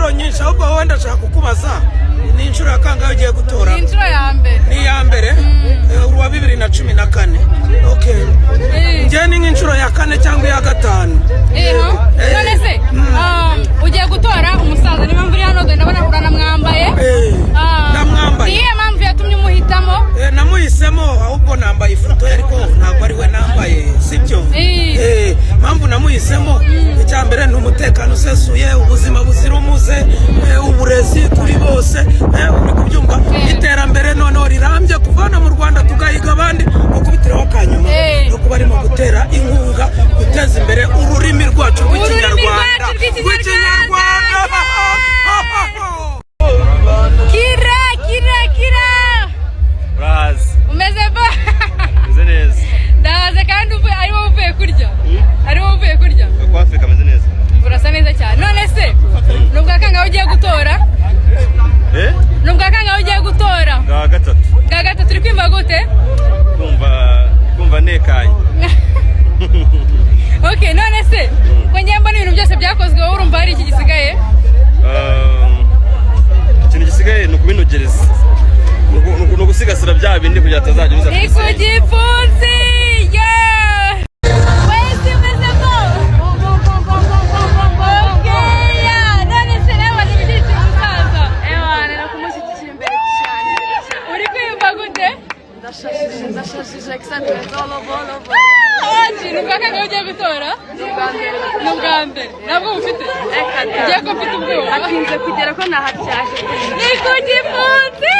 inshuro nyinshi ahubwo wenda ndashaka kukubaza ni inshuro ya kangahe ugiye gutora? Ni inshuro ya mbere. Ni ya mbere? Uwa 2014. Okay. Ngiye ni nk'inshuro ya 4 cyangwa ya 5. None se ugiye gutora umusaza niba mvuri hano genda ndabona uranamwambaye. Ndamwambaye. Niye mpamvu yatumye umuhitamo? Namuhisemo ahubwo nambaye ifoto ariko ntabwo ari we nambaye sibyo. Mpamvu namuhisemo icya mbere ni umutekano usesuye, ubuzima buzira umuze, uburezi kuri bose, uri kubyumva, iterambere noneho rirambye kuvana mu Rwanda tugahiga abandi ukubitiraho akanyuma no kuba arimo gutera inkunga guteza imbere ururimi rwacu rw'ikinyarwanda. Kira Urahazi umeze ba meze neza ndahaze kandi ari wowe uvuye kurya ari wowe uvuye kurya ko Afrika meze neza urasa neza cyane. None se nubwo kangahe ugiye gutora? Nubwo kangahe ugiye gutora? Bwa gatatu uri kwimba gute? kumva nekaye. Okay, none se ko mbona ibintu byose byakozwe wowe urumva hari iki gisigaye? Ikintu gisigaye ni ukubinogereza, ni ugusigasira bya bindi kugira atazajya biza ni kugipfunsi. Ndashashije exactly all over. Nubwo kangahe ugiye gutora? Ni ubwa mbere. Ntabwo ufite? Ugiye ko mfite ubwoba. Atinze kugera ko nahacyashye. Ni kugipfunsi.